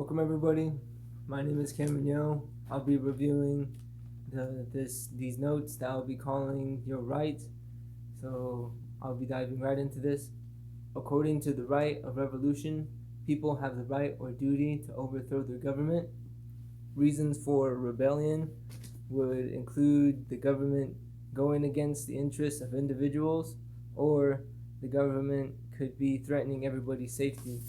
Welcome everybody. My name is Cameron Yo. I'll be reviewing these notes that I'll be calling your right. So I'll be diving right into this. According to the right of revolution, people have the right or duty to overthrow their government. Reasons for rebellion would include the government going against the interests of individuals, or the government could be threatening everybody's safety.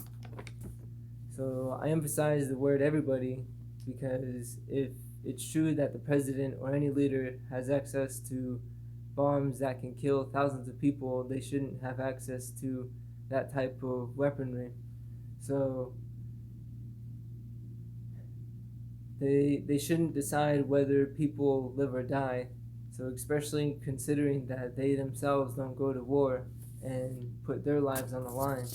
So I emphasize the word everybody because if it's true that the president or any leader has access to bombs that can kill thousands of people, they shouldn't have access to that type of weaponry. So they shouldn't decide whether people live or die. So especially considering that they themselves don't go to war and put their lives on the line.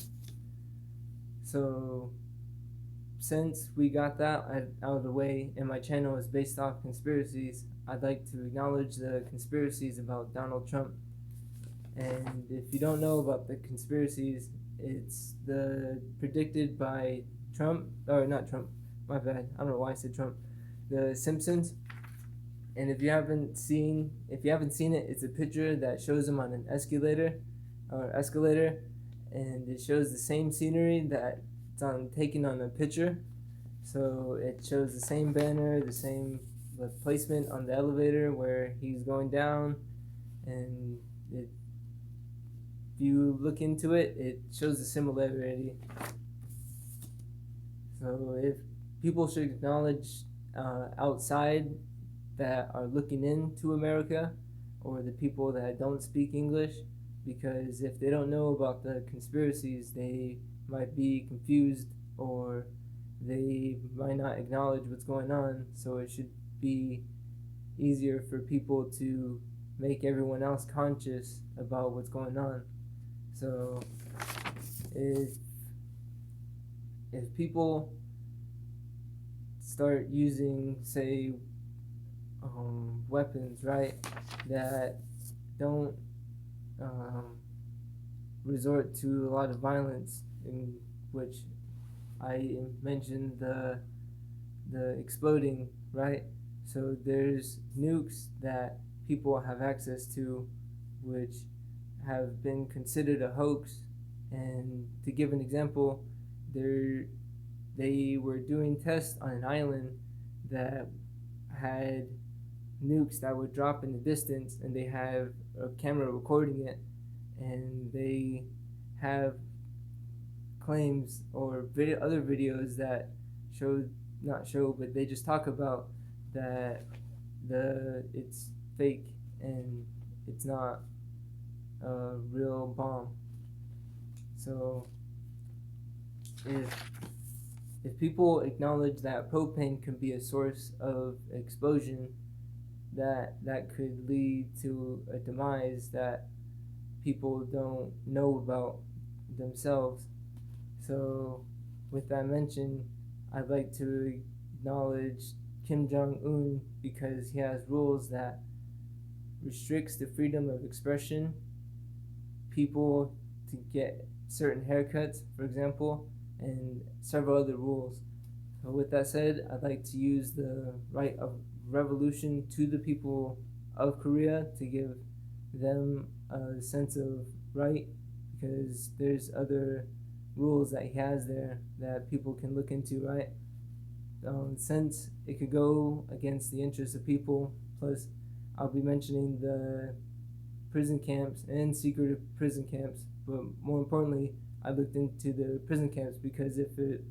So since we got that out of the way and my channel is based off conspiracies, I'd like to acknowledge the conspiracies about Donald Trump. And if you don't know about the conspiracies, it's the predicted by Trump, or not Trump, my bad, I don't know why I said Trump, The Simpsons. And if you haven't seen it, it's a picture that shows him on an escalator, and it shows the same scenery that it's taken on a picture. So it shows the same banner, the placement on the elevator where he's going down, and if you look into it, it shows the similarity. So if people should acknowledge outside that are looking into America, or the people that don't speak English, because if they don't know about the conspiracies, they might be confused, or they might not acknowledge what's going on. So it should be easier for people to make everyone else conscious about what's going on. So if people start using, say, weapons, right, that don't resort to a lot of violence, in which I mentioned the exploding, right? So there's nukes that people have access to, which have been considered a hoax. And to give an example, they were doing tests on an island that had nukes that would drop in the distance, and they have a camera recording it, and they have claims or other videos that but they just talk about that it's fake and it's not a real bomb. So if people acknowledge that propane can be a source of explosion, that could lead to a demise that people don't know about themselves. So with that mentioned, I'd like to acknowledge Kim Jong-un, because he has rules that restricts the freedom of expression, people to get certain haircuts, for example, and several other rules. So with that said, I'd like to use the right of revolution to the people of Korea to give them a sense of right, because there's other rules that he has there that people can look into, right? Since it could go against the interests of people, plus I'll be mentioning the prison camps and secretive prison camps, but more importantly, I looked into the prison camps because if it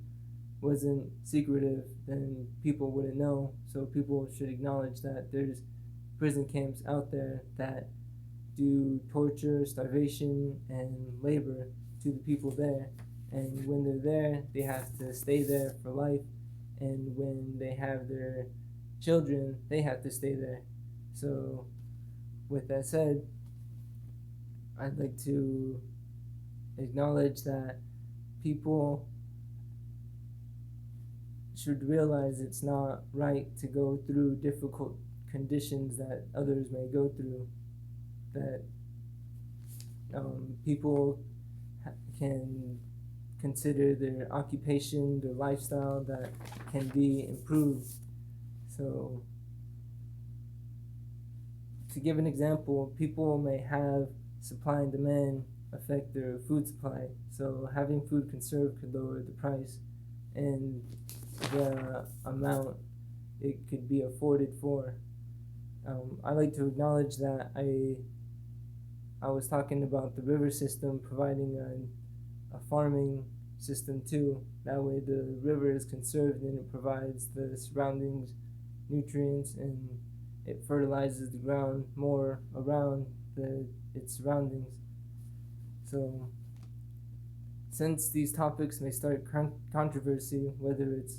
wasn't secretive, then people wouldn't know. So people should acknowledge that there's prison camps out there that do torture, starvation, and labor to the people there. And when they're there, they have to stay there for life. And when they have their children, they have to stay there. So with that said, I'd like to acknowledge that people should realize it's not right to go through difficult conditions that others may go through, that people can consider their occupation, their lifestyle that can be improved. So, to give an example, people may have supply and demand affect their food supply. So having food conserved could lower the price and the amount it could be afforded for. I like to acknowledge that I was talking about the river system providing a farming system too. That way the river is conserved and it provides the surroundings nutrients and it fertilizes the ground more around its surroundings. So since these topics may start controversy, whether it's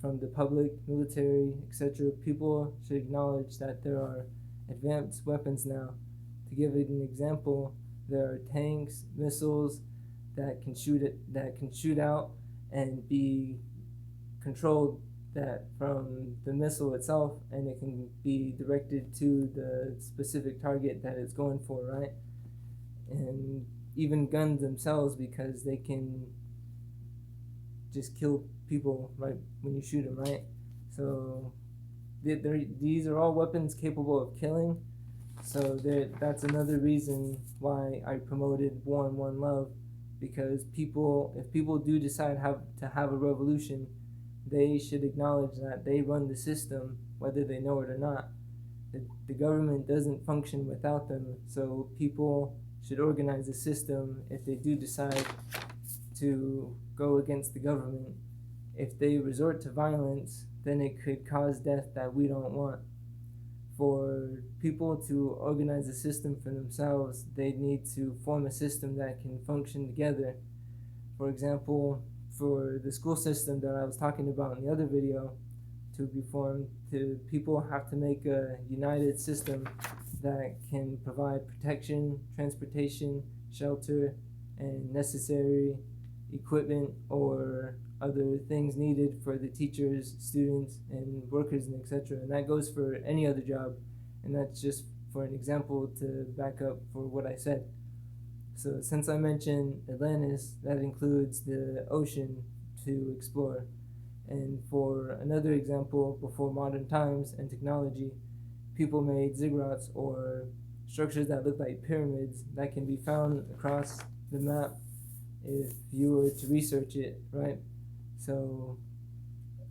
from the public, military, etc., people should acknowledge that there are advanced weapons now. To give it an example, there are tanks, missiles that can shoot out and be controlled that from the missile itself, and it can be directed to the specific target that it's going for, right? And even guns themselves, because they can just kill people right when you shoot them, right? So these are all weapons capable of killing. So that's another reason why I promoted War and One Love, because if people do decide to have a revolution, they should acknowledge that they run the system, whether they know it or not. The government doesn't function without them, so people should organize a system if they do decide to go against the government. If they resort to violence, then it could cause death that we don't want. For people to organize a system for themselves, they need to form a system that can function together. For example, for the school system that I was talking about in the other video to be formed, people have to make a united system that can provide protection, transportation, shelter, and necessary equipment or other things needed for the teachers, students, and workers, and etc. And that goes for any other job, and that's just for an example to back up for what I said. So since I mentioned Atlantis, that includes the ocean to explore. And for another example, before modern times and technology, people made ziggurats, or structures that look like pyramids, that can be found across the map if you were to research it, right? So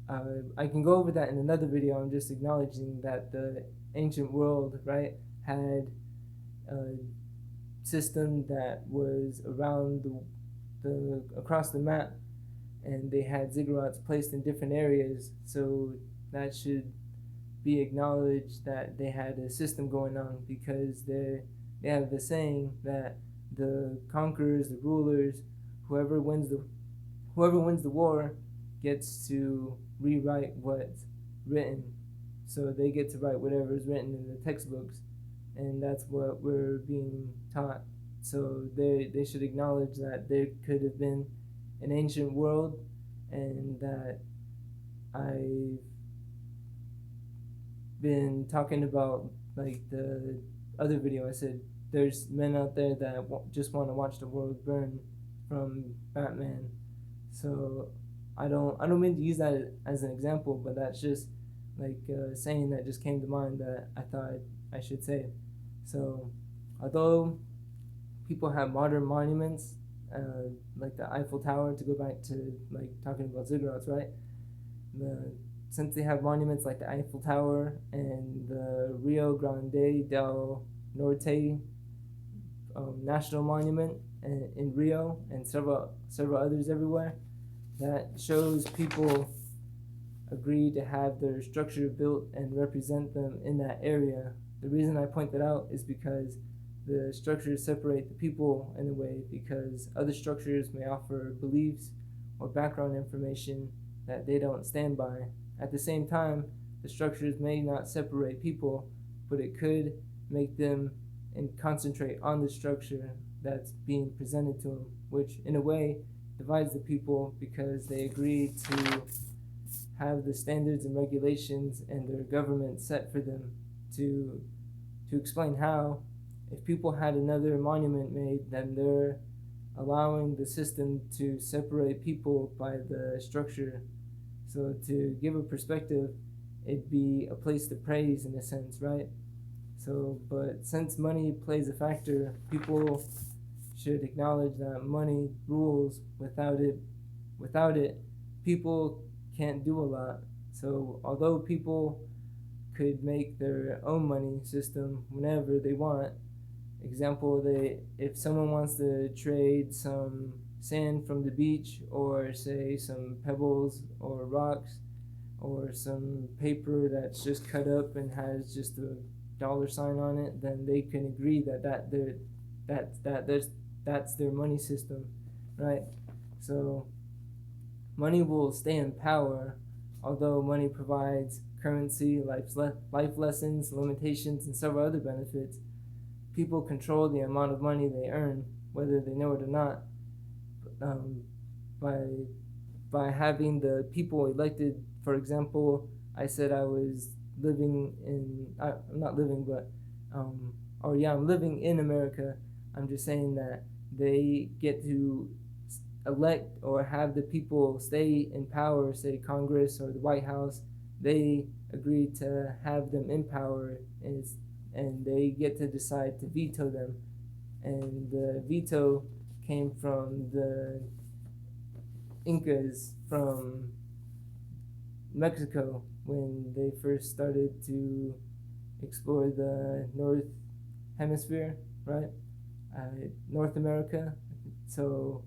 I can go over that in another video. I'm just acknowledging that the ancient world, right, had a system that was around the across the map, and they had ziggurats placed in different areas. So that should be acknowledged that they had a system going on, because they have the saying that the conquerors, the rulers, whoever wins the war gets to rewrite what's written. So they get to write whatever is written in the textbooks, and that's what we're being taught. So they should acknowledge that there could have been an ancient world, and that I've been talking about, like the other video I said, there's men out there that just want to watch the world burn from Batman. So I don't mean to use that as an example, but that's just like a saying that just came to mind that I thought I should say. So although people have modern monuments, like the Eiffel Tower, to go back to like talking about ziggurats, right? Since they have monuments like the Eiffel Tower and the Rio Grande del Norte National Monument in Rio, and several others everywhere, that shows people agree to have their structure built and represent them in that area. The reason I point that out is because the structures separate the people in a way, because other structures may offer beliefs or background information that they don't stand by. At the same time, the structures may not separate people, but it could make them and concentrate on the structure that's being presented to them, which in a way divides the people, because they agree to have the standards and regulations and their government set for them. To explain how, if people had another monument made, then their allowing the system to separate people by the structure. So to give a perspective, it'd be a place to praise in a sense, right? So, but since money plays a factor, people should acknowledge that money rules. Without it, people can't do a lot. So, although people could make their own money system whenever they want, example, if someone wants to trade some sand from the beach, or say some pebbles or rocks, or some paper that's just cut up and has just a dollar sign on it, then they can agree that's their money system, right? So money will stay in power, although money provides currency, life lessons, limitations, and several other benefits. People control the amount of money they earn, whether they know it or not, um, by by having the people elected. For example, I said I was living in, I'm not living, but, I'm living in America. I'm just saying that they get to elect or have the people stay in power, say Congress or the White House. They agree to have them in power, and they get to decide to veto them. And the veto came from the Incas from Mexico when they first started to explore the North Hemisphere, right? North America. So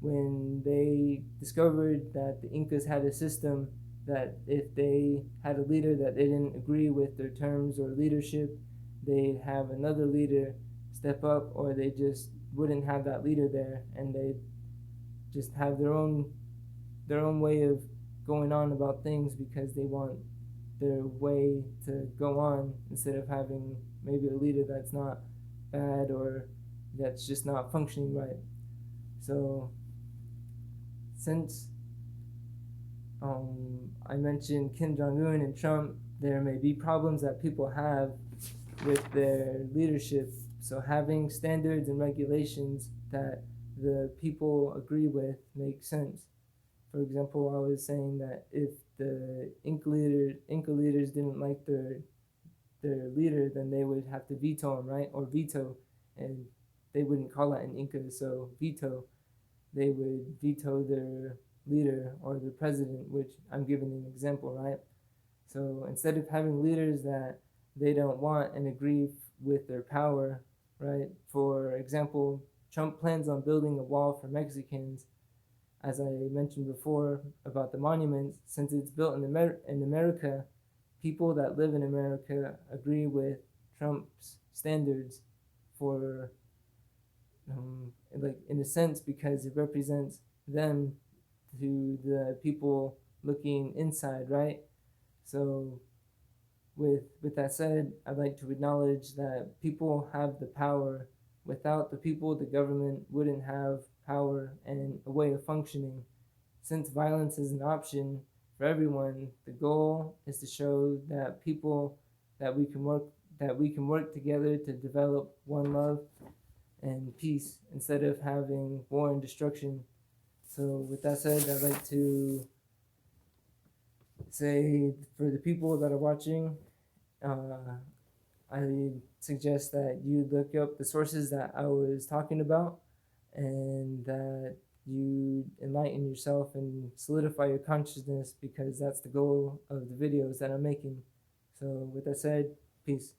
when they discovered that the Incas had a system that if they had a leader that they didn't agree with their terms or leadership, they'd have another leader step up, or they just wouldn't have that leader there, and they'd just have their own way of going on about things because they want their way to go on, instead of having maybe a leader that's not bad or that's just not functioning right. So since I mentioned Kim Jong-un and Trump, there may be problems that people have with their leadership. So having standards and regulations that the people agree with makes sense. For example, I was saying that if the Inca leaders didn't like their leader, then they would have to veto him, right? Or veto, and they wouldn't call that an Inca, so veto. They would veto their leader or the president, which I'm giving an example, right? So instead of having leaders that they don't want and agree with their power, right? For example, Trump plans on building a wall for Mexicans. As I mentioned before about the monuments, since it's built in America, people that live in America agree with Trump's standards for, like, in a sense, because it represents them to the people looking inside, right? So with that said, I'd like to acknowledge that people have the power. Without the people, the government wouldn't have power and a way of functioning. Since violence is an option for everyone, the goal is to show that people that we can work together to develop one love and peace instead of having war and destruction. So with that said, I'd like to say, for the people that are watching, I suggest that you look up the sources that I was talking about, and that you enlighten yourself and solidify your consciousness, because that's the goal of the videos that I'm making. So with that said, peace.